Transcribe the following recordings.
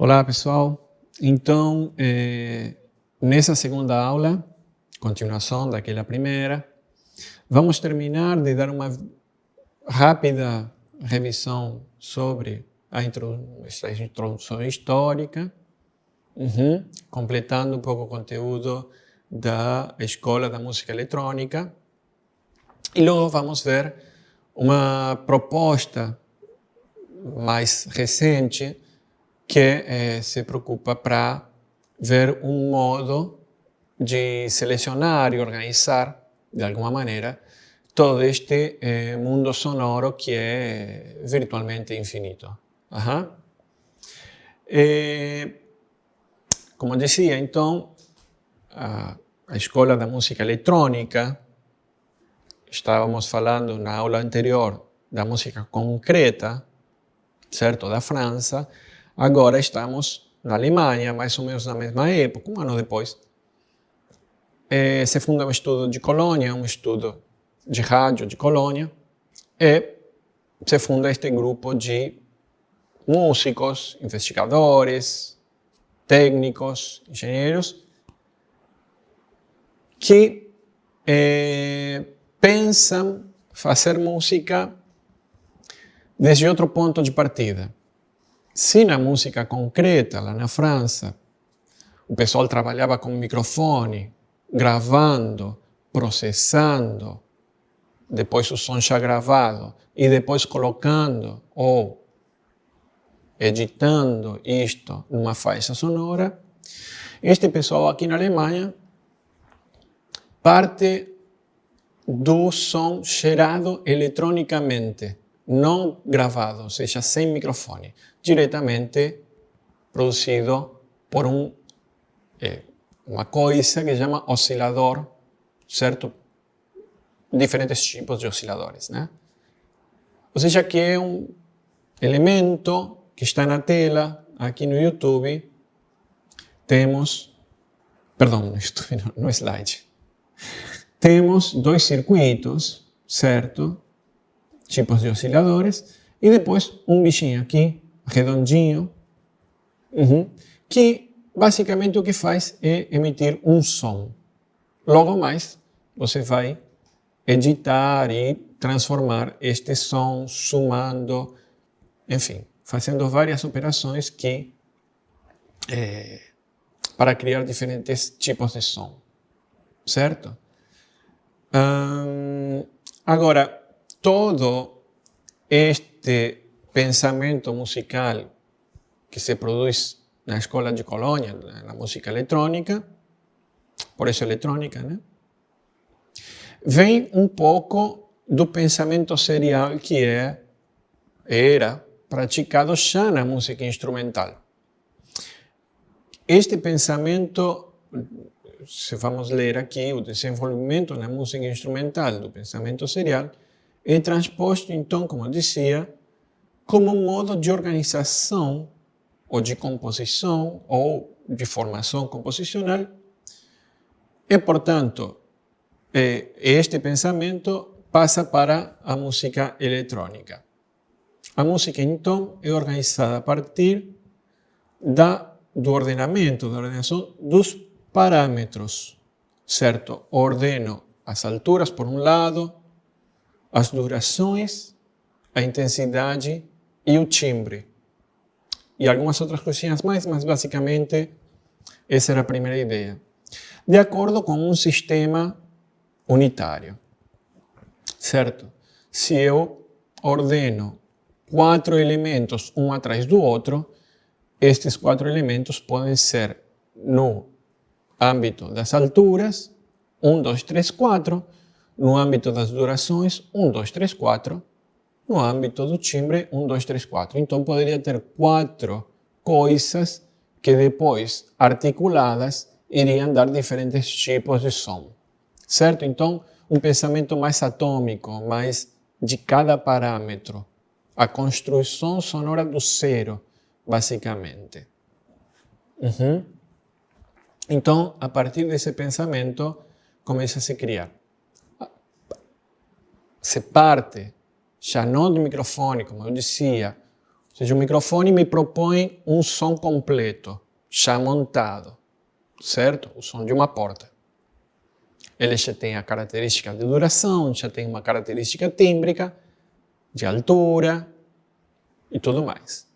Olá, pessoal. Então, nessa segunda aula, continuação daquela primeira, vamos terminar de dar uma rápida revisão sobre essa introdução histórica, completando um pouco o conteúdo da Escola da Música Eletrônica. E logo vamos ver uma proposta mais recente que se preocupa para ver um modo de selecionar e organizar, de alguma maneira, todo este mundo sonoro que é virtualmente infinito. Como dizia, então, a Escola da Música Eletrônica, estávamos falando na aula anterior da música concreta, certo, da França. Agora estamos na Alemanha, mais ou menos na mesma época, um ano depois. Se funda um estudo de Colônia, um estudo de rádio de Colônia, e se funda este grupo de músicos, investigadores, técnicos, engenheiros, que pensam fazer música desde outro ponto de partida. Se na música concreta, lá na França, o pessoal trabalhava com microfone, gravando, processando, depois o som já gravado, e depois colocando ou editando isto numa faixa sonora, este pessoal aqui na Alemanha parte do som gerado eletronicamente, não gravado, ou seja, sem microfone, diretamente produzido por uma coisa que se chama oscilador, certo? Diferentes tipos de osciladores, né? Ou seja, que é um elemento que está na tela, aqui no YouTube, temos, perdão, no slide, temos dois circuitos, certo? Tipos de osciladores, e depois um bichinho aqui, redondinho, que basicamente o que faz é emitir um som. Logo mais, você vai editar e transformar este som, sumando, enfim, fazendo várias operações que para criar diferentes tipos de som, certo? Agora, todo este pensamento musical que se produz na Escola de Colônia, na música eletrônica, por isso eletrônica, né? Vem um pouco do pensamento serial que era praticado já na música instrumental. Este pensamento, se vamos ler aqui, o desenvolvimento na música instrumental do pensamento serial, é transposto, então, como eu dizia, como um modo de organização ou de composição ou de formação composicional. E, portanto, este pensamento passa para a música eletrônica. A música, então, é organizada a partir do ordenamento, da ordenação dos parâmetros, certo? Ordeno as alturas, por um lado, as durações, a intensidade e o timbre. E algumas outras coisinhas mais, mas basicamente essa era a primeira ideia. De acordo com um sistema unitário, certo? Se eu ordeno 4 elementos um atrás do outro, estes 4 elementos podem ser no âmbito das alturas, 1, 2, 3, 4, no âmbito das durações, 1, 2, 3, 4, no âmbito do timbre, 1, 2, 3, 4. Então, poderia ter 4 coisas que depois, articuladas, iriam dar diferentes tipos de som, certo? Então, um pensamento mais atômico, mais de cada parâmetro, a construção sonora do zero, basicamente. Então, a partir desse pensamento, começa a se criar. Se parte, já não do microfone, como eu dizia, Ou seja, o microfone me propõe um som completo, já montado, certo? O som de uma porta. Ele já tem a característica de duração, já tem uma característica tímbrica, de altura e tudo mais.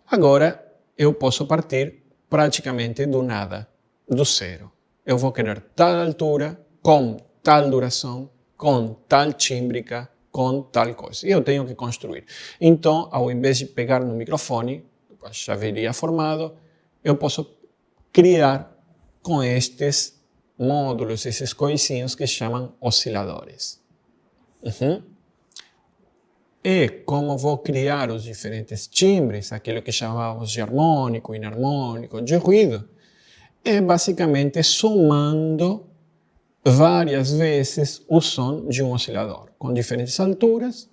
Agora, eu posso partir praticamente do nada, do zero. Eu vou querer tal altura, com tal duração, com tal tímbrica, com tal coisa. E eu tenho que construir. Então, ao invés de pegar no microfone, já viria formado, eu posso criar com estes módulos, esses coisinhos que chamam osciladores. E como vou criar os diferentes timbres, aquilo que chamamos de harmônico, inarmônico, de ruído, é basicamente somando várias vezes o som de um oscilador, com diferentes alturas,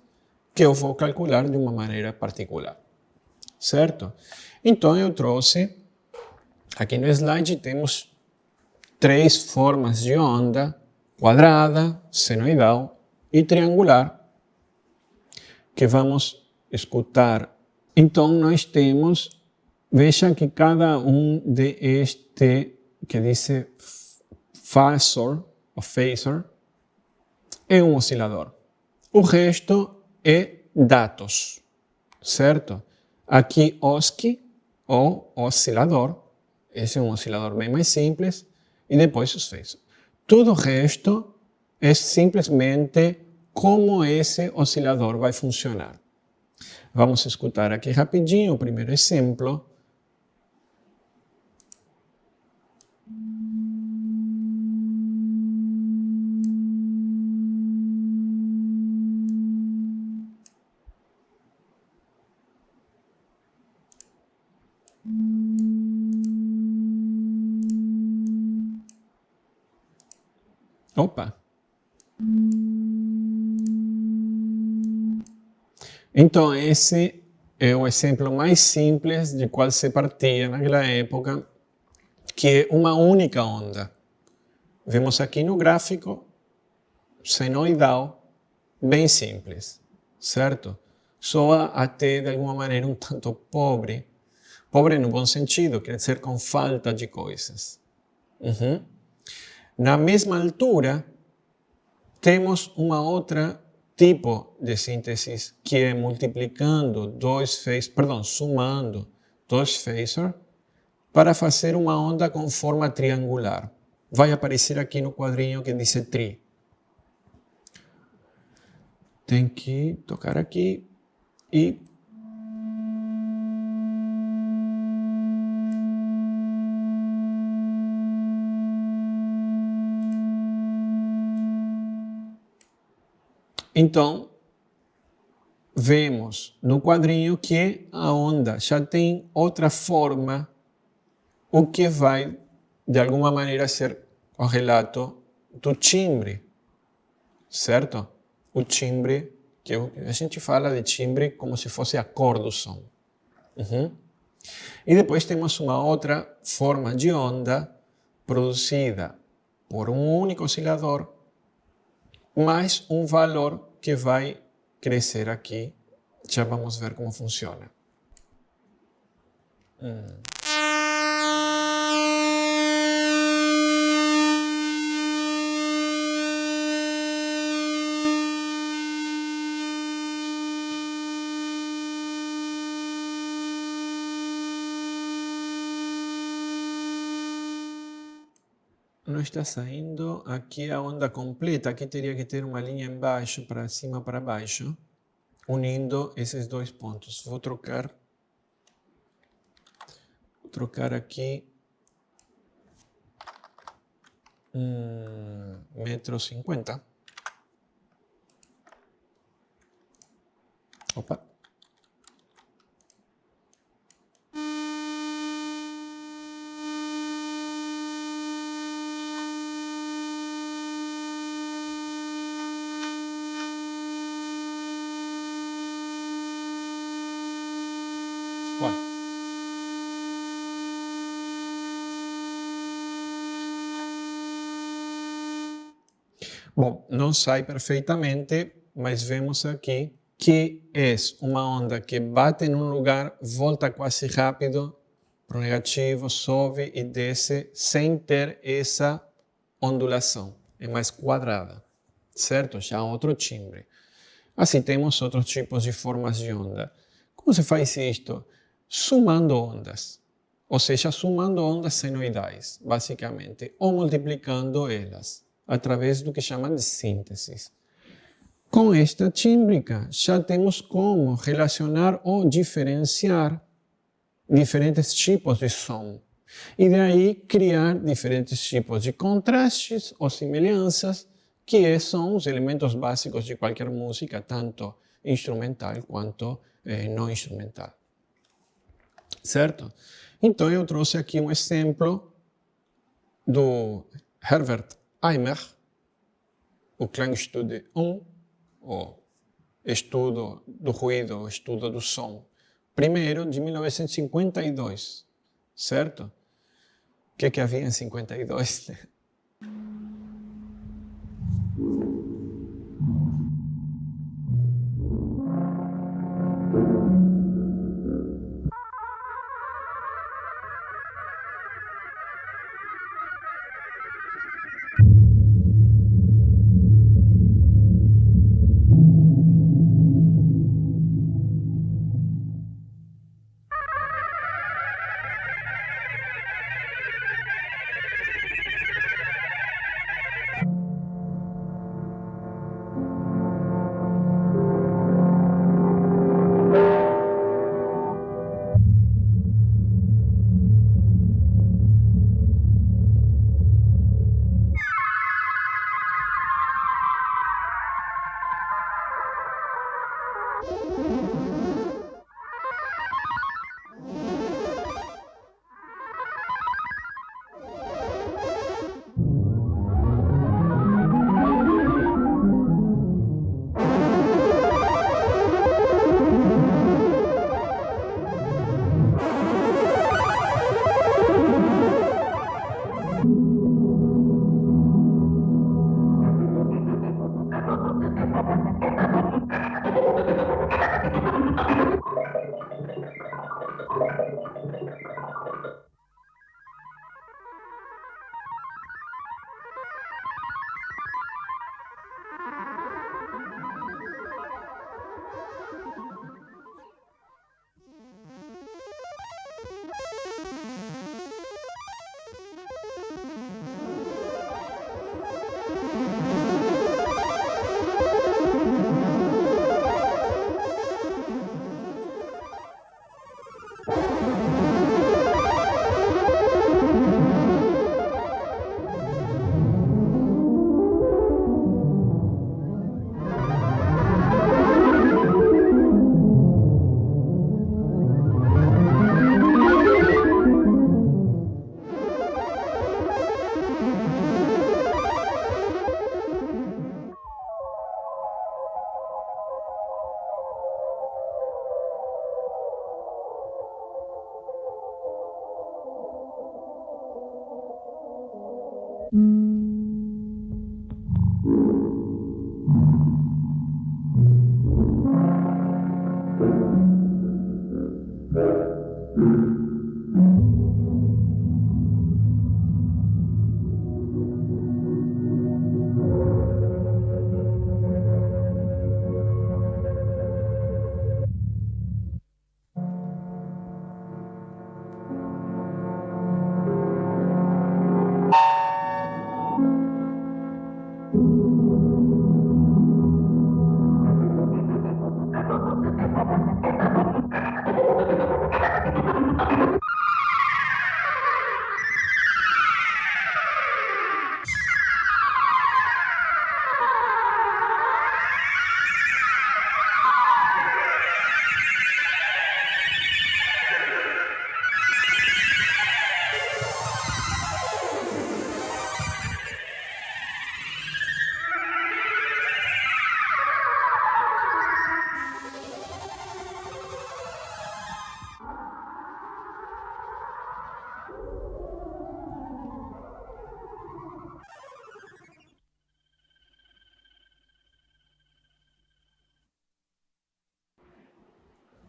que eu vou calcular de uma maneira particular, certo? Então eu trouxe, aqui no slide temos 3 formas de onda, quadrada, senoidal e triangular, que vamos escutar. Então nós temos, veja que cada um de este, que diz phasor, ou phasor, é um oscilador. O resto é dados, certo? Aqui OSCI, ou oscilador, esse é um oscilador bem mais simples, e depois os phasors. Tudo o resto é simplesmente como esse oscilador vai funcionar. Vamos escutar aqui rapidinho o primeiro exemplo. Opa! Então, esse é o exemplo mais simples de qual se partia naquela época, que é uma única onda. Vemos aqui no gráfico, senoidal, bem simples, certo? Soa até de alguma maneira um tanto pobre. Pobre no bom sentido, quer dizer com falta de coisas. Na mesma altura, temos uma outra tipo de síntese que é somando dois phasors para fazer uma onda com forma triangular. Vai aparecer aqui no quadrinho que diz tri. Tem que tocar aqui e então, vemos no quadrinho que a onda já tem outra forma, o que vai, de alguma maneira, ser o relato do timbre, certo? O timbre, que a gente fala de timbre como se fosse a cor do som. E depois temos uma outra forma de onda produzida por um único oscilador, mais um valor que vai crescer aqui. Já vamos ver como funciona. Não está saindo aqui a onda completa. Aqui teria que ter uma linha embaixo, para cima, para baixo, unindo esses dois pontos. Vou trocar aqui 1,50 m. Opa. Bom, não sai perfeitamente, mas vemos aqui que é uma onda que bate em um lugar, volta quase rápido para o negativo, sobe e desce sem ter essa ondulação. É mais quadrada, certo? Já outro timbre. Assim temos outros tipos de formas de onda. Como se faz isto? Sumando ondas. Ou seja, sumando ondas senoidais, basicamente, ou multiplicando elas, através do que chamam de síntese. Com esta tímbrica, já temos como relacionar ou diferenciar diferentes tipos de som. E daí criar diferentes tipos de contrastes ou semelhanças, que são os elementos básicos de qualquer música, tanto instrumental quanto não instrumental. Certo? Então eu trouxe aqui um exemplo do Herbert Eimer, o Klangstudie 1, o estudo do ruído, o estudo do som, primeiro de 1952, certo? O que havia em 52?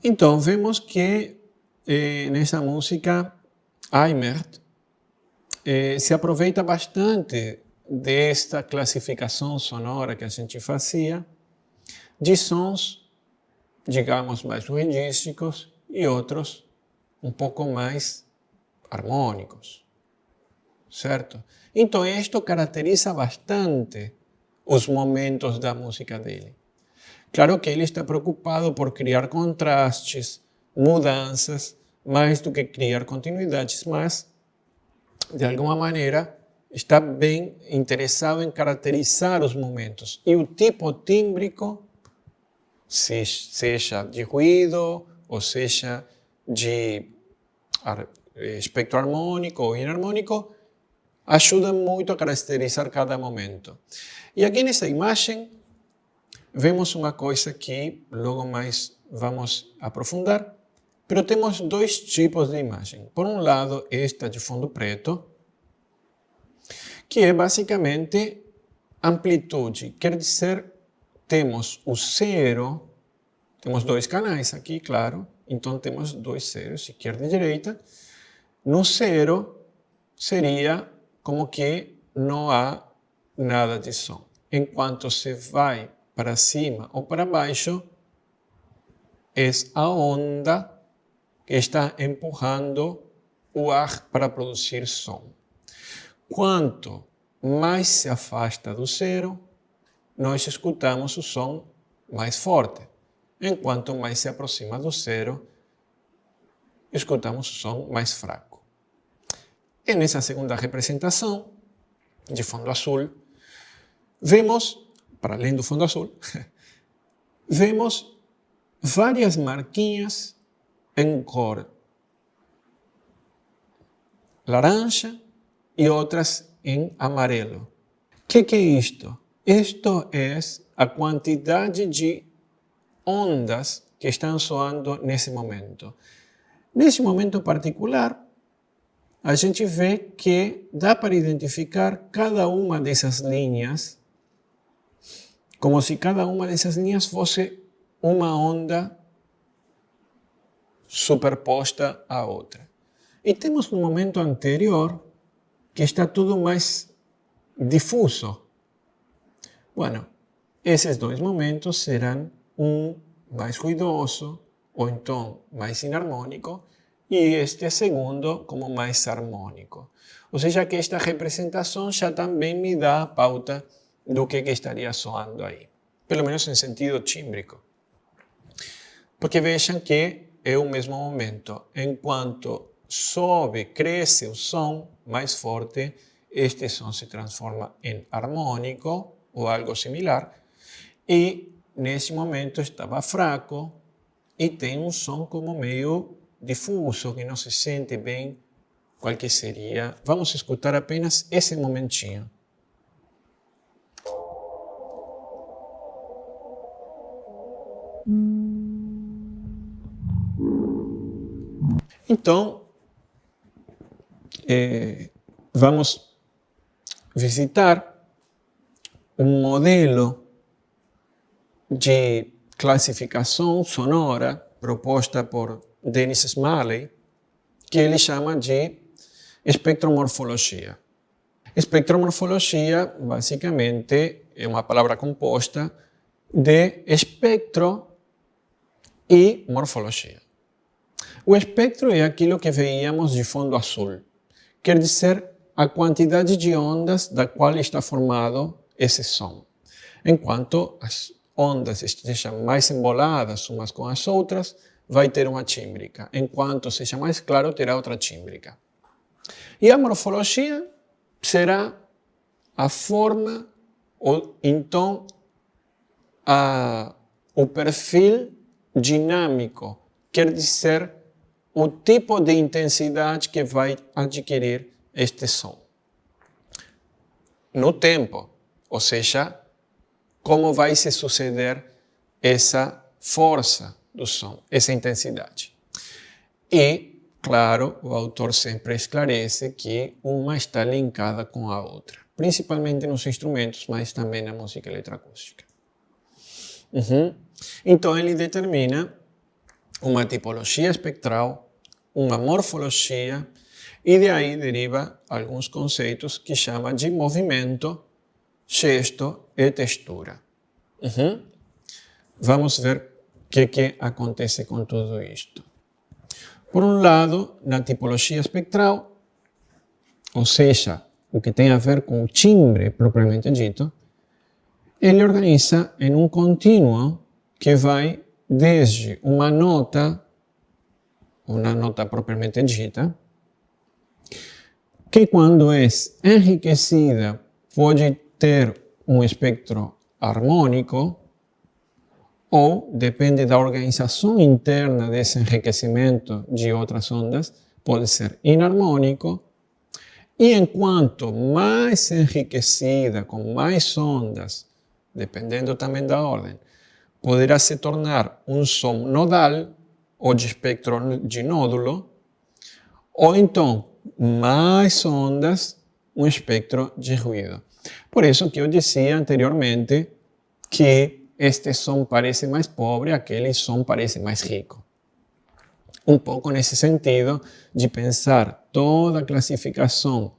Então, vemos que nessa música, Eimert se aproveita bastante desta classificação sonora que a gente fazia, de sons, digamos, mais ruidísticos e outros um pouco mais harmônicos, certo? Então, isto caracteriza bastante os momentos da música dele. Claro que ele está preocupado por criar contrastes, mudanças, mais do que criar continuidades, mas, de alguma maneira, está bem interessado em caracterizar os momentos. E o tipo tímbrico, seja de ruído, ou seja de espectro harmônico ou inarmônico, ajuda muito a caracterizar cada momento. E aqui nessa imagem, vemos uma coisa que logo mais vamos aprofundar, mas temos dois tipos de imagem. Por um lado, esta de fundo preto, que é basicamente amplitude. Quer dizer, temos o zero, temos dois canais aqui, claro, então temos dois zeros, esquerda e direita. No zero seria como que não há nada de som. Enquanto se vai para cima ou para baixo, é a onda que está empurrando o ar para produzir som. Quanto mais se afasta do zero, nós escutamos o som mais forte. Enquanto mais se aproxima do zero, escutamos o som mais fraco. E nessa segunda representação, de fundo azul, vemos, para além do fundo azul, vemos várias marquinhas em cor laranja e outras em amarelo. O que é isto? Isto é a quantidade de ondas que estão soando nesse momento. Nesse momento particular, a gente vê que dá para identificar cada uma dessas linhas como se cada uma dessas linhas fosse uma onda superposta à outra. E temos no momento anterior que está tudo mais difuso. Bueno, esses dois momentos serão um mais ruidoso, ou então mais inarmônico, e este segundo como mais harmônico. Ou seja, que esta representação já também me dá a pauta do que estaria soando aí. Pelo menos em sentido tímbrico. Porque vejam que é o mesmo momento. Enquanto sobe, cresce o som mais forte, este som se transforma em harmônico ou algo similar. E nesse momento estava fraco e tem um som como meio difuso, que não se sente bem qual que seria. Vamos escutar apenas esse momentinho. Então, vamos visitar um modelo de classificação sonora proposta por Dennis Smalley, que ele chama de espectromorfologia. Espectromorfologia, basicamente, é uma palavra composta de espectro e morfologia. O espectro é aquilo que veíamos de fundo azul. Quer dizer, a quantidade de ondas da qual está formado esse som. Enquanto as ondas estejam mais emboladas umas com as outras, vai ter uma tímbrica. Enquanto seja mais claro, terá outra tímbrica. E a morfologia será a forma, ou então o perfil dinâmico, quer dizer, o tipo de intensidade que vai adquirir este som. No tempo, ou seja, como vai se suceder essa força do som, essa intensidade. E, claro, o autor sempre esclarece que uma está linkada com a outra, principalmente nos instrumentos, mas também na música eletroacústica. Então, ele determina uma tipologia espectral, uma morfologia, e de aí deriva alguns conceitos que chama de movimento, gesto e textura. Vamos ver o que acontece com tudo isto. Por um lado, na tipologia espectral, ou seja, o que tem a ver com o timbre propriamente dito, ele organiza em um contínuo que vai desde uma nota propriamente dita, que quando é enriquecida pode ter um espectro harmônico, ou, depende da organização interna desse enriquecimento de outras ondas, pode ser inarmônico. E enquanto mais enriquecida, com mais ondas, dependendo também da ordem, poderá se tornar um som nodal, ou de espectro de nódulo, ou então, mais ondas, um espectro de ruído. Por isso que eu dizia anteriormente que este som parece mais pobre, aquele som parece mais rico. Um pouco nesse sentido de pensar toda a classificação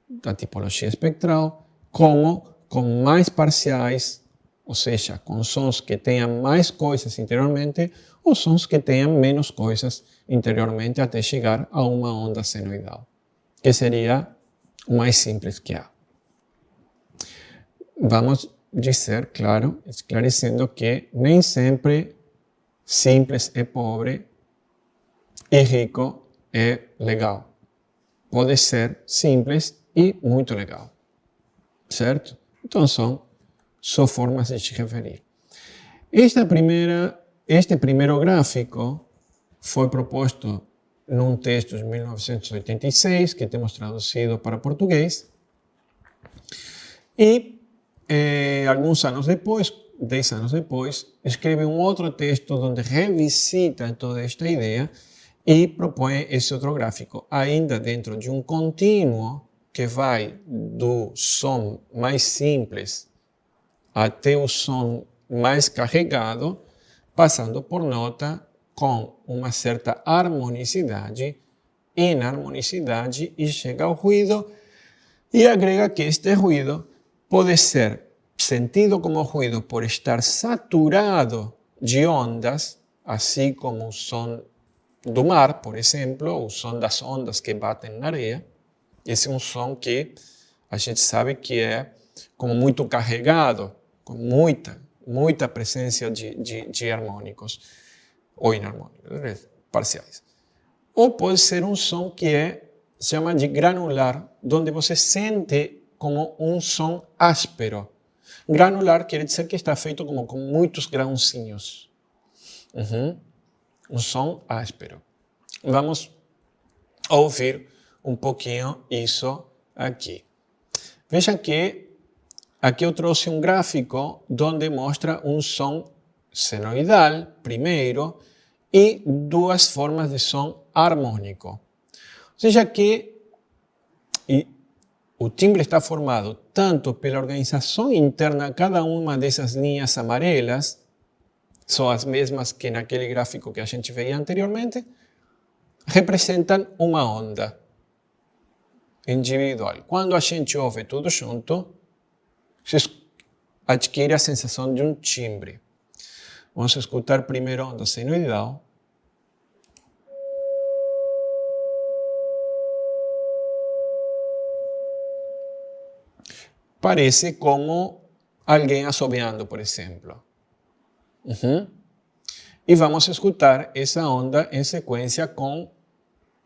da tipologia espectral como com mais parciais, ou seja, com sons que tenham mais coisas interiormente ou sons que tenham menos coisas interiormente até chegar a uma onda senoidal, que seria o mais simples que há. Vamos dizer, claro, esclarecendo que nem sempre simples é pobre e rico é legal. Pode ser simples e muito legal, certo? Então são só formas de se referir. Este primeiro gráfico foi proposto num texto de 1986, que temos traduzido para português, e alguns anos depois, 10 anos depois, escreve um outro texto onde revisita toda esta ideia e propõe esse outro gráfico, ainda dentro de um contínuo que vai do som mais simples até o som mais carregado, passando por nota com uma certa harmonicidade, inarmonicidade e chega ao ruído e agrega que este ruído pode ser sentido como ruído por estar saturado de ondas, assim como o som do mar, por exemplo, o som das ondas que batem na areia. Esse é um som que a gente sabe que é como muito carregado, com muita presença de harmônicos ou inarmônicos, parciais. Ou pode ser um som que se chama de granular, onde você sente como um som áspero. Granular quer dizer que está feito como com muitos grãozinhos. Um som áspero. Vamos ouvir um pouquinho isso aqui. Veja que aqui eu trouxe um gráfico onde mostra um som senoidal, primeiro, e duas formas de som harmônico. Ou seja que o timbre está formado tanto pela organização interna, cada uma dessas linhas amarelas, são as mesmas que naquele gráfico que a gente veia anteriormente, representam uma onda individual. Quando a gente ouve tudo junto, se adquire a sensação de um timbre. Vamos escutar primeiro a onda senoidal. Parece como alguém assobiando, por exemplo. E vamos escutar essa onda em sequência com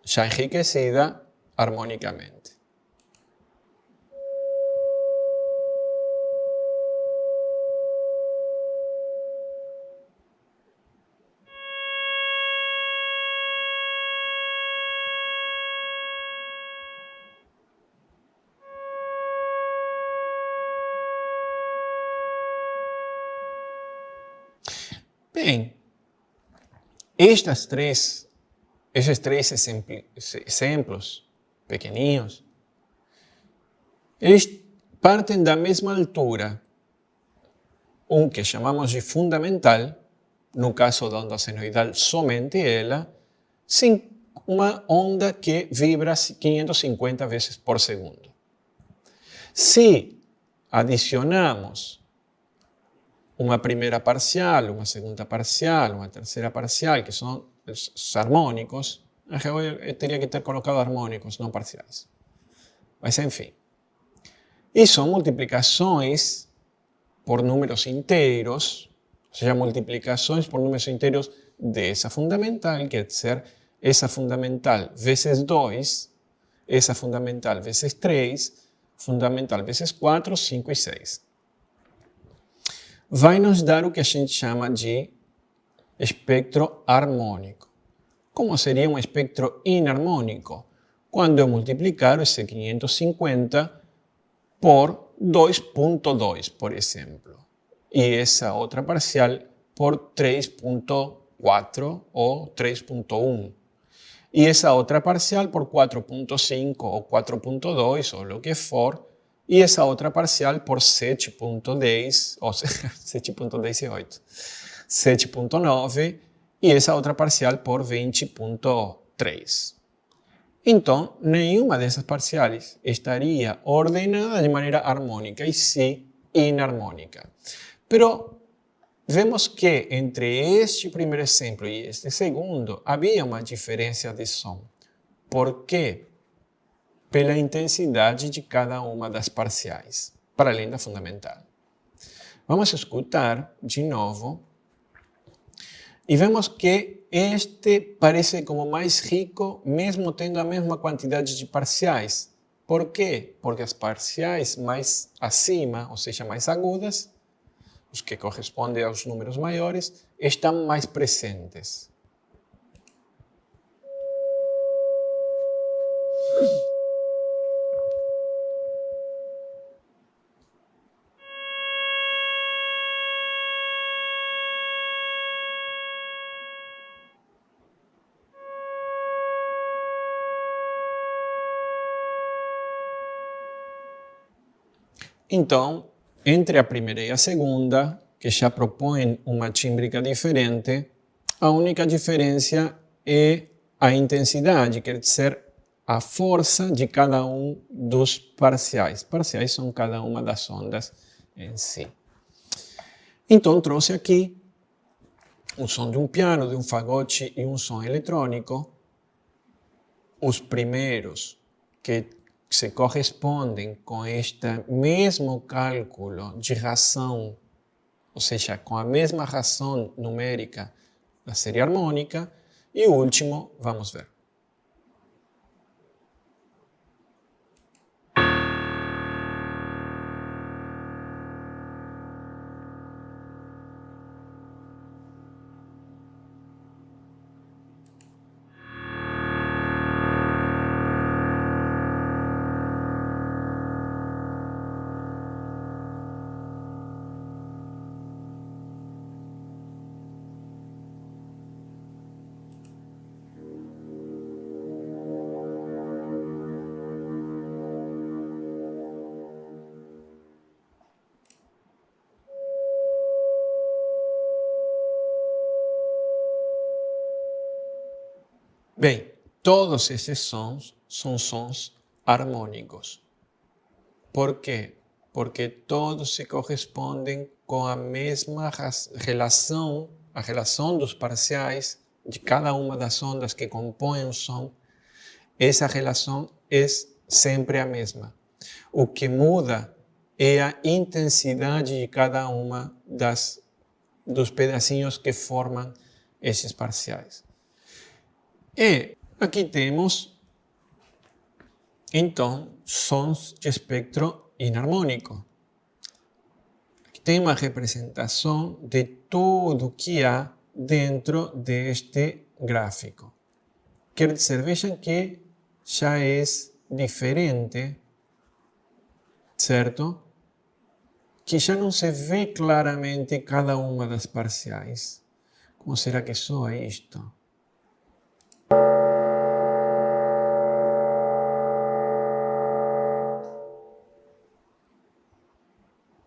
já enriquecida harmonicamente. Bem, esses três exemplos pequeninhos, eles partem da mesma altura. Um que chamamos de fundamental, no caso da onda senoidal, somente ela, uma onda que vibra 550 vezes por segundo. Se adicionamos uma primeira parcial, uma segunda parcial, uma terceira parcial, que são os harmônicos, eu teria que ter colocado harmônicos, não parciais. Mas enfim. E são multiplicações por números inteiros, ou seja, multiplicações por números inteiros dessa fundamental, quer dizer, essa fundamental vezes 2, essa fundamental vezes 3, fundamental vezes 4, 5 e 6. Vai nos dar o que a gente chama de espectro harmônico. Como seria um espectro inarmônico? Quando eu multiplicar esse 550 por 2.2, por exemplo, e essa outra parcial por 3.4 ou 3.1, e essa outra parcial por 4.5 ou 4.2 ou o que for, e essa outra parcial por 7.10, ou 7.10 é 8, 7.9, e essa outra parcial por 20.3. Então, nenhuma dessas parciais estaria ordenada de maneira harmônica, e sim inarmônica. Pero vemos que entre este primeiro exemplo e este segundo havia uma diferença de som. Por quê? Pela intensidade de cada uma das parciais, para além da fundamental. Vamos escutar de novo e vemos que este parece como mais rico, mesmo tendo a mesma quantidade de parciais. Por quê? Porque as parciais mais acima, ou seja, mais agudas, os que correspondem aos números maiores, estão mais presentes. Então, entre a primeira e a segunda, que já propõem uma tímbrica diferente, a única diferença é a intensidade, quer dizer, a força de cada um dos parciais. Parciais são cada uma das ondas em si. Então, trouxe aqui o som de um piano, de um fagote e um som eletrônico. Os primeiros que se correspondem com este mesmo cálculo de razão, ou seja, com a mesma razão numérica da série harmônica, e o último, vamos ver. Bem, todos esses sons são sons harmônicos. Por quê? Porque todos se correspondem com a mesma relação, a relação dos parciais de cada uma das ondas que compõem o som. Essa relação é sempre a mesma. O que muda é a intensidade de cada uma dos pedacinhos que formam esses parciais. E aqui temos, então, sons de espectro inarmônico. Aqui tem uma representação de tudo que há dentro deste gráfico. Quer dizer, vejam que já é diferente, certo? Que já não se vê claramente cada uma das parciais. Como será que soa isto?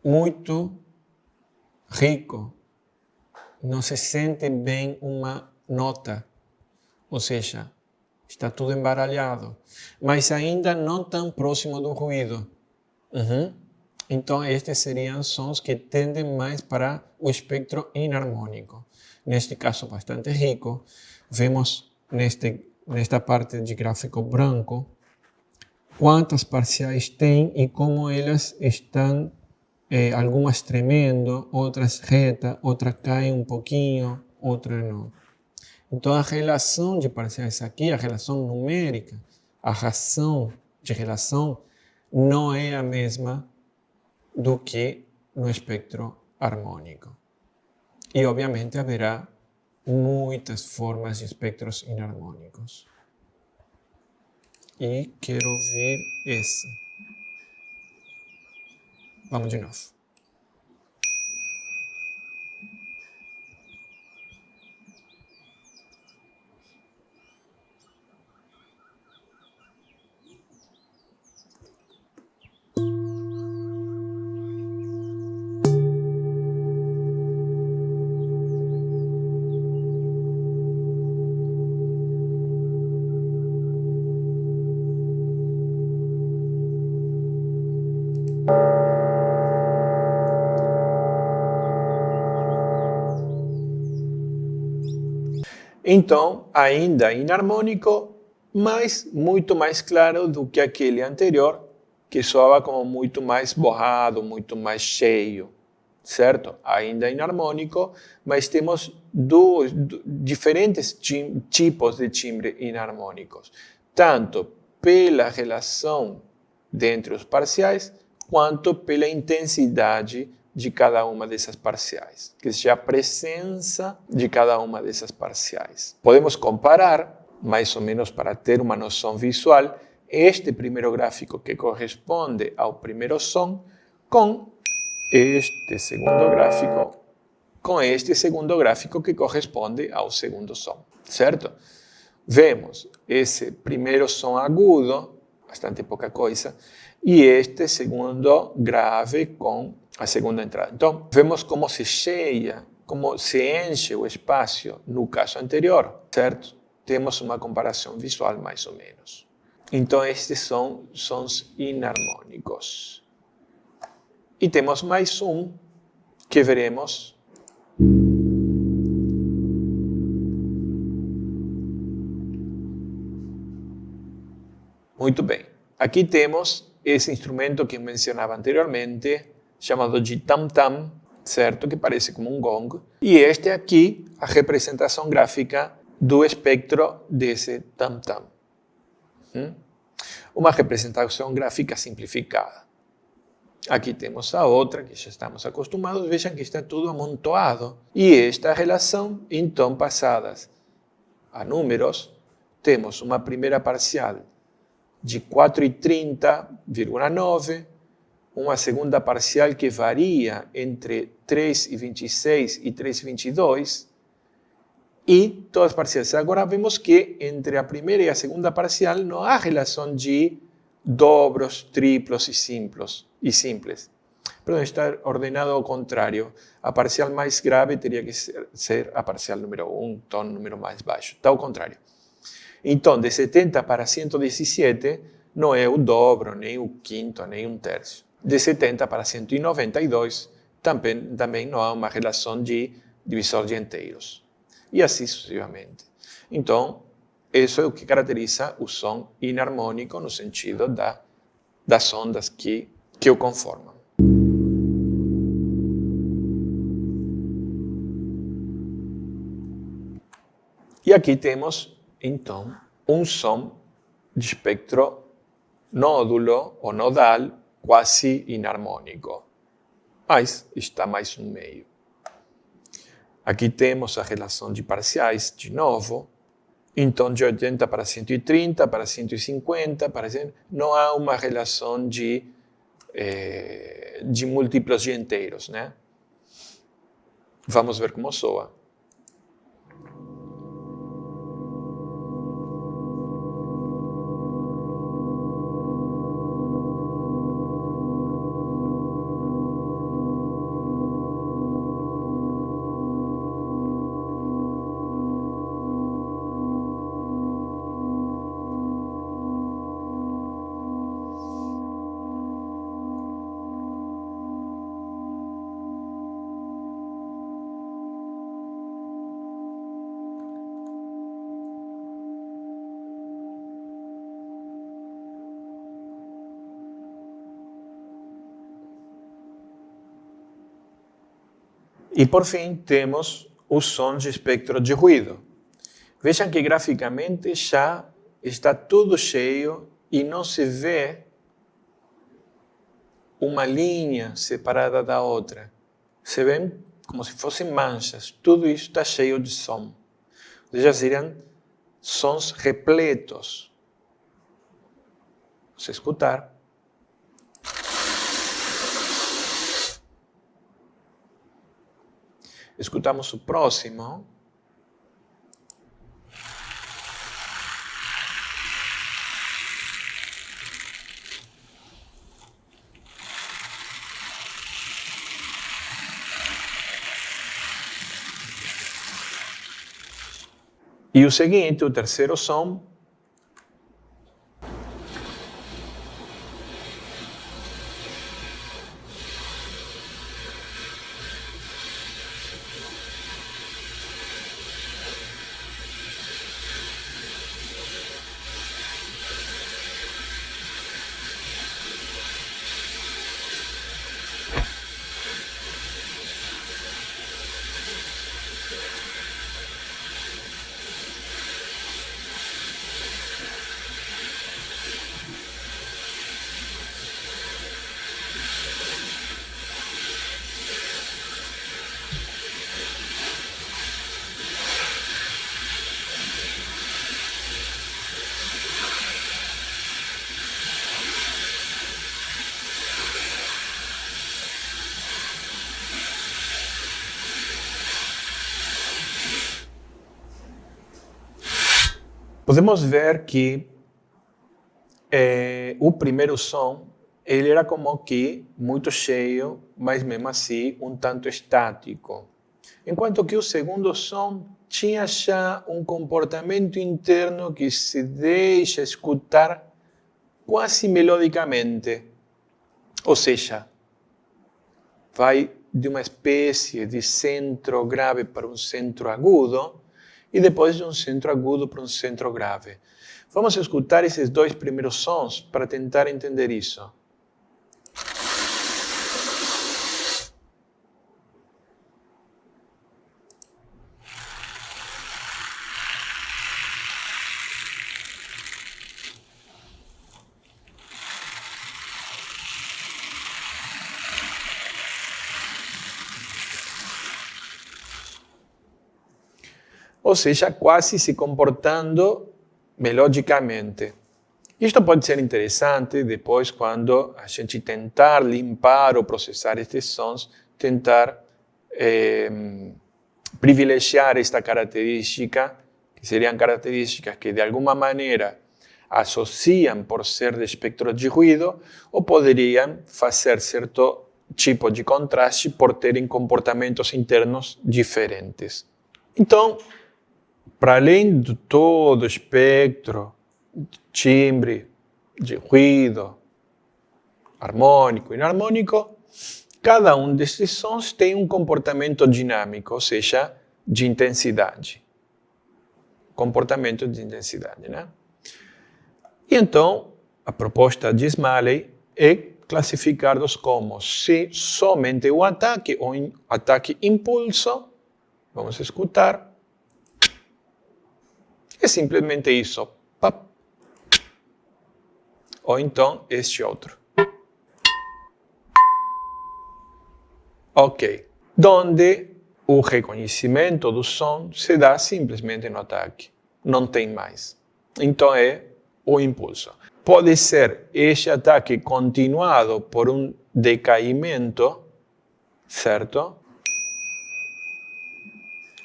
Muito rico, não se sente bem uma nota, ou seja, está tudo embaralhado, mas ainda não tão próximo do ruído. Então, estes seriam sons que tendem mais para o espectro inarmônico. Neste caso, bastante rico, vemos nesta parte de gráfico branco quantas parciais tem e como elas estão, algumas tremendo, outras retas, outras caem um pouquinho, outras não. Então, a relação de parciais aqui, a relação numérica, a razão de relação, não é a mesma do que no espectro harmônico. E, obviamente, haverá muitas formas de espectros inarmônicos. E quero ver esse. Vamos de novo. Então, ainda inarmônico, mas muito mais claro do que aquele anterior, que soava como muito mais borrado, muito mais cheio, certo? Ainda inarmônico, mas temos diferentes tipos de timbre inarmônicos, tanto pela relação entre os parciais, quanto pela intensidade de cada uma dessas parciais, que seja a presença de cada uma dessas parciais. Podemos comparar, mais ou menos para ter uma noção visual, este primeiro gráfico que corresponde ao primeiro som com este segundo gráfico que corresponde ao segundo som, certo? Vemos esse primeiro som agudo, bastante pouca coisa, e este segundo grave com a segunda entrada. Então, vemos como se cheia, como se enche o espaço no caso anterior, certo? Temos uma comparação visual mais ou menos. Então, estes são sons inarmônicos. E temos mais um que veremos. Muito bem. Aqui temos esse instrumento que eu mencionava anteriormente, chamado de tam-tam, certo? Que parece como um gong. E este aqui, a representação gráfica do espectro desse tam-tam. Uma representação gráfica simplificada. Aqui temos a outra, que já estamos acostumados. Vejam que está tudo amontoado. E esta relação, então, passadas a números, temos uma primeira parcial de 4,30,9, uma segunda parcial que varia entre 3,26 e 3,22, e todas as parciais. Agora vemos que entre a primeira e a segunda parcial não há relação de dobros, triplos e simples. Perdão, está ordenado ao contrário. A parcial mais grave teria que ser a parcial número 1, tom número mais baixo. Está ao contrário. Então, de 70 para 117 não é o dobro, nem o quinto, nem um terço. De 70 para 192 também não há uma relação de divisor de inteiros. E assim sucessivamente. Então, isso é o que caracteriza o som inarmônico no sentido das ondas que o conformam. E aqui temos, então, um som de espectro nódulo ou nodal quase inarmônico, mas está mais no meio. Aqui temos a relação de parciais, de novo. Então, de 80 para 130, para 150, para 100, não há uma relação de múltiplos de inteiros, né? Vamos ver como soa. E por fim, temos os sons de espectro de ruído. Vejam que graficamente já está tudo cheio e não se vê uma linha separada da outra. Se vê como se fossem manchas. Tudo isso está cheio de som. Ou seja, seriam sons repletos. Vamos escutar. Escutamos o próximo. E o seguinte, o terceiro som. Podemos ver que o primeiro som ele era como que muito cheio, mas mesmo assim um tanto estático. Enquanto que o segundo som tinha já um comportamento interno que se deixa escutar quase melodicamente. Ou seja, vai de uma espécie de centro grave para um centro agudo, e depois de um centro agudo para um centro grave. Vamos escutar esses dois primeiros sons para tentar entender isso. Ou seja, quase se comportando melodicamente. Isto pode ser interessante depois quando a gente tentar limpar ou processar estes sons, tentar privilegiar esta característica, que seriam características que de alguma maneira associam por ser de espectro de ruído ou poderiam fazer certo tipo de contraste por terem comportamentos internos diferentes. Então, para além de todo o espectro, timbre, de ruído, harmônico e inarmônico, cada um desses sons tem um comportamento dinâmico, ou seja, de intensidade. Comportamento de intensidade, né? E então, a proposta de Smalley é classificar-los como se somente o ataque ou ataque-impulso, vamos escutar, é simplesmente isso. Pap. Ou então este outro. Ok. Donde o reconhecimento do som se dá simplesmente no ataque. Não tem mais. Então é o impulso. Pode ser este ataque continuado por um decaimento, certo?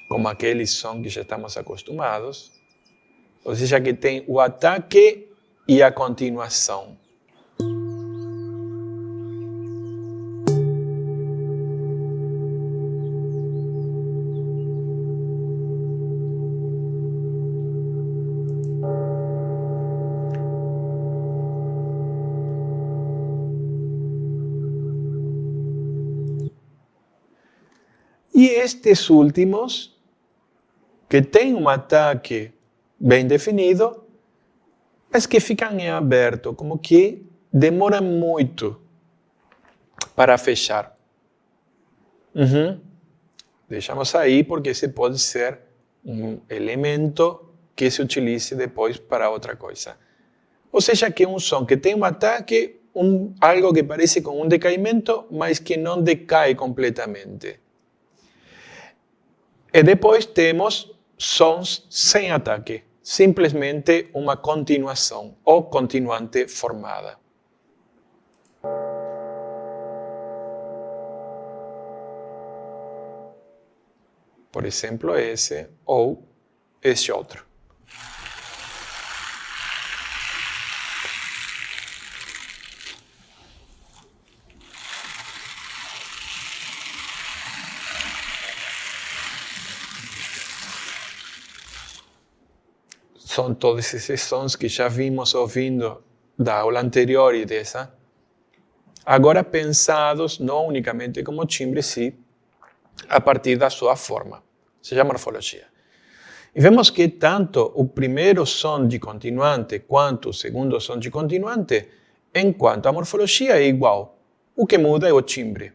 Como aquele som que já estamos acostumados. Ou seja, que tem o ataque e a continuação. E estes últimos, que têm um ataque bem definido, mas que ficam em aberto, como que demoram muito para fechar. deixamos aí porque esse pode ser um elemento que se utilize depois para outra coisa. Ou seja, que é um som que tem um ataque, algo que parece com um decaimento, mas que não decai completamente. E depois temos sons sem ataque, simplesmente uma continuação ou continuante formada. Por exemplo, esse ou esse outro. São todos esses sons que já vimos ouvindo da aula anterior e dessa, agora pensados não unicamente como timbre, sim, a partir da sua forma, seja morfologia. E vemos que tanto o primeiro som de continuante quanto o segundo som de continuante, enquanto a morfologia é igual, o que muda é o timbre.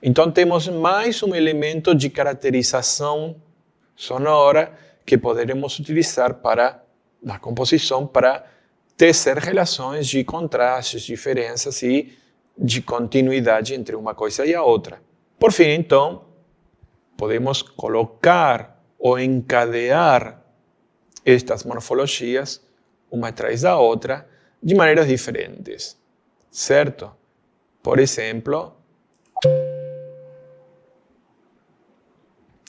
Então temos mais um elemento de caracterização sonora que poderemos utilizar para, na composição, para tecer relações de contrastes, diferenças e de continuidade entre uma coisa e a outra. Por fim, então, podemos colocar ou encadear estas morfologias uma atrás da outra de maneiras diferentes, certo? Por exemplo,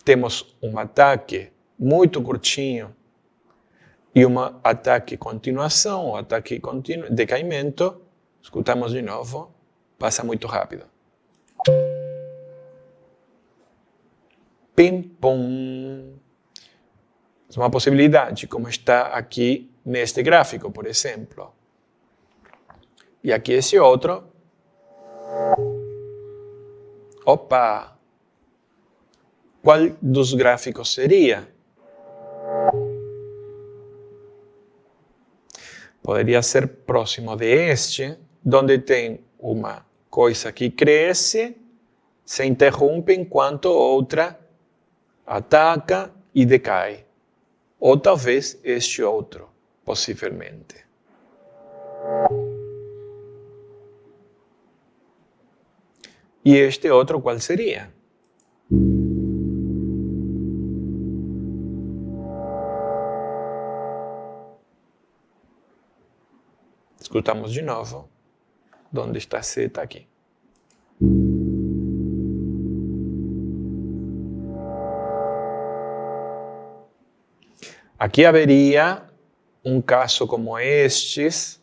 temos um ataque muito curtinho e um ataque continuação, um ataque decaimento. Escutamos de novo, passa muito rápido. Pim, pum. É uma possibilidade, como está aqui neste gráfico, por exemplo. E aqui esse outro. Opa! Qual dos gráficos seria? Poderia ser próximo de este, onde tem uma coisa que cresce, se interrompe enquanto outra ataca e decai. Ou talvez este outro, possivelmente. E este outro qual seria? Escutamos de novo. Onde está C? Está aqui. Aqui haveria um caso como estes,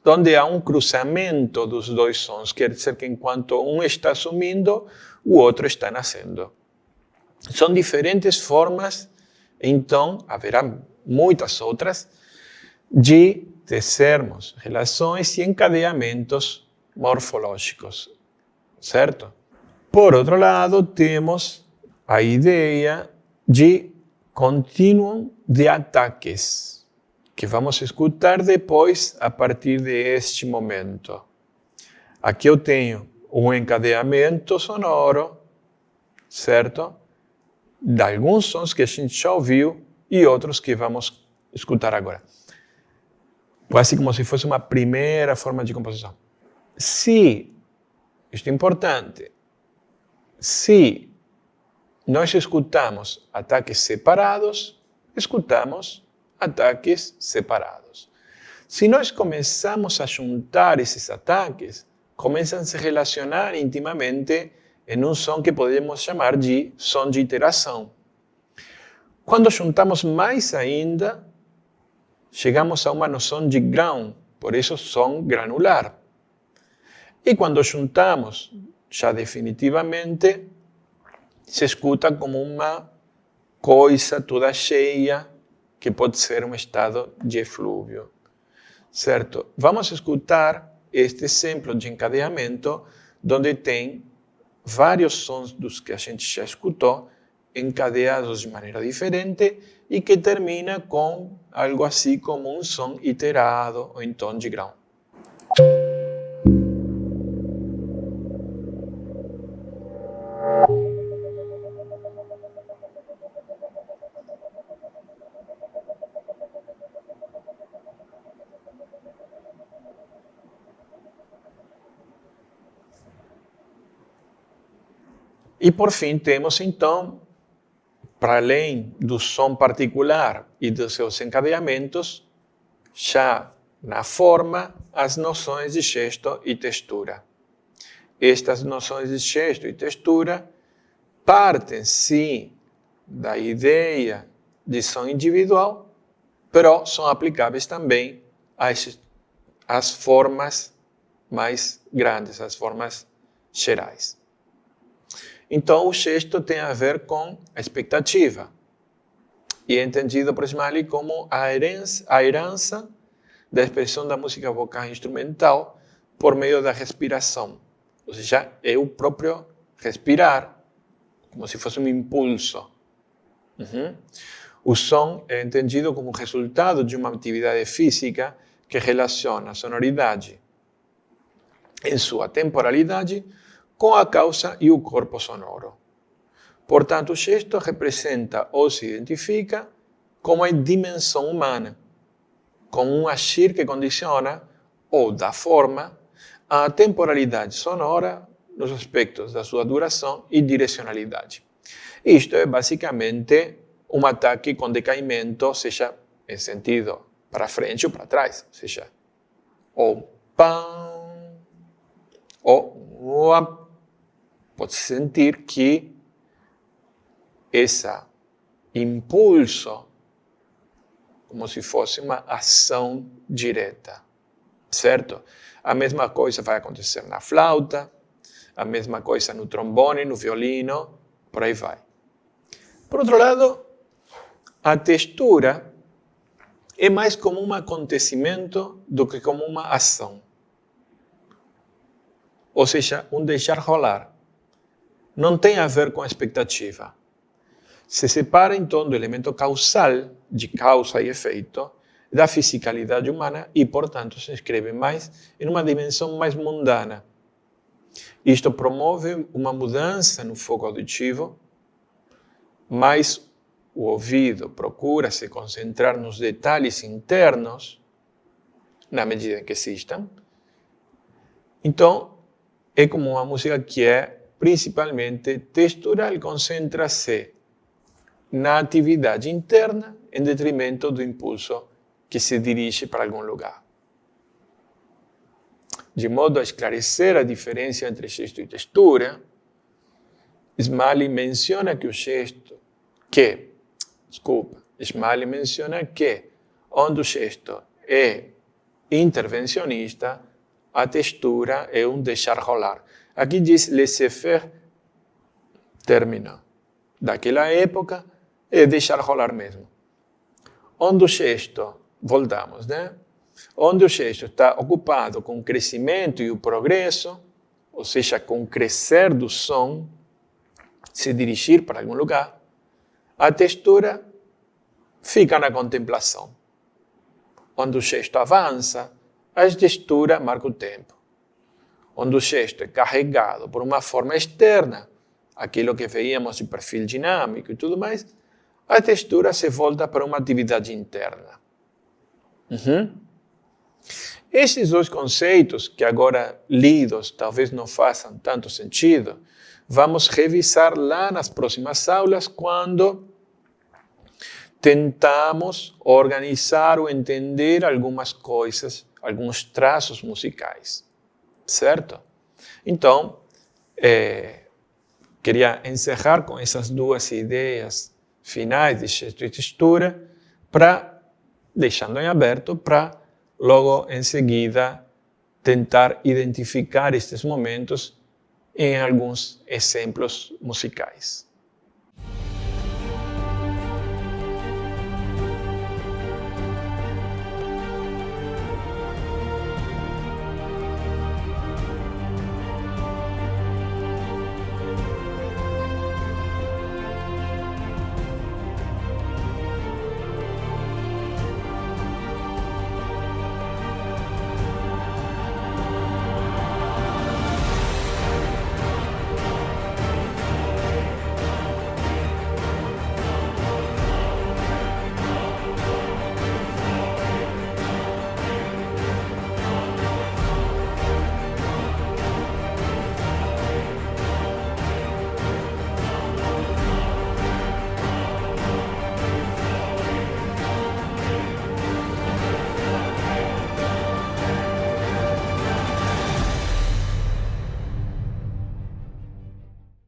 onde há um cruzamento dos dois sons. Quer dizer que enquanto um está sumindo, o outro está nascendo. São diferentes formas, então haverá muitas outras, de tecermos relações e encadeamentos morfológicos, certo? Por outro lado, temos a ideia de contínuo de ataques, que vamos escutar depois a partir deste momento. Aqui eu tenho um encadeamento sonoro, certo? De alguns sons que a gente já ouviu e outros que vamos escutar agora. Quase como se fosse uma primeira forma de composição. Se, isto é importante, se nós escutamos ataques separados, escutamos ataques separados. Se nós começamos a juntar esses ataques, começam a se relacionar intimamente em um som que podemos chamar de som de iteração. Quando juntamos mais ainda, chegamos a uma noção de grão, por isso som granular. E quando juntamos, já definitivamente, se escuta como uma coisa toda cheia, que pode ser um estado de eflúvio, certo? Vamos escutar este exemplo de encadeamento, onde tem vários sons dos que a gente já escutou, encadeados de maneira diferente e que termina com algo assim como um som iterado ou em tom de grão. E por fim temos então, para além do som particular e dos seus encadeamentos, já na forma, as noções de gesto e textura. Estas noções de gesto e textura partem, sim, da ideia de som individual, mas são aplicáveis também às formas mais grandes, às formas gerais. Então, o gesto tem a ver com a expectativa e é entendido por Smalley como a herança da expressão da música vocal instrumental por meio da respiração. Ou seja, é o próprio respirar, como se fosse um impulso. O som é entendido como resultado de uma atividade física que relaciona a sonoridade em sua temporalidade com a causa e o corpo sonoro. Portanto, o gesto representa ou se identifica como a dimensão humana, como um agir que condiciona ou dá forma à temporalidade sonora nos aspectos da sua duração e direcionalidade. Isto é basicamente um ataque com decaimento, seja em sentido para frente ou para trás, seja ou pam ou uam. Pode sentir que esse impulso, como se fosse uma ação direta, certo? A mesma coisa vai acontecer na flauta, a mesma coisa no trombone, no violino, por aí vai. Por outro lado, a textura é mais como um acontecimento do que como uma ação. Ou seja, um deixar rolar. Não tem a ver com a expectativa. Se separa então do elemento causal, de causa e efeito, da fisicalidade humana e, portanto, se inscreve mais em uma dimensão mais mundana. Isto promove uma mudança no foco auditivo, mas o ouvido procura se concentrar nos detalhes internos, na medida em que existam. Então, é como uma música que é principalmente textural, concentra-se na atividade interna em detrimento do impulso que se dirige para algum lugar. De modo a esclarecer a diferença entre gesto e textura, Smalley menciona que onde o gesto é intervencionista, a textura é um deixar rolar. Aqui diz laissez-faire, término daquela época, é deixar rolar mesmo. Onde o gesto, voltamos, né? Onde o gesto está ocupado com o crescimento e o progresso, ou seja, com o crescer do som, se dirigir para algum lugar, a textura fica na contemplação. Onde o gesto avança, a textura marca o tempo. Onde o gesto é carregado por uma forma externa, aquilo que veíamos de perfil dinâmico e tudo mais, a textura se volta para uma atividade interna. Esses dois conceitos, que agora lidos talvez não façam tanto sentido, vamos revisar lá nas próximas aulas quando tentamos organizar ou entender algumas coisas, alguns traços musicais, certo? Então, queria encerrar com essas duas ideias finais de gesto e textura, deixando em aberto para logo em seguida tentar identificar estes momentos em alguns exemplos musicais.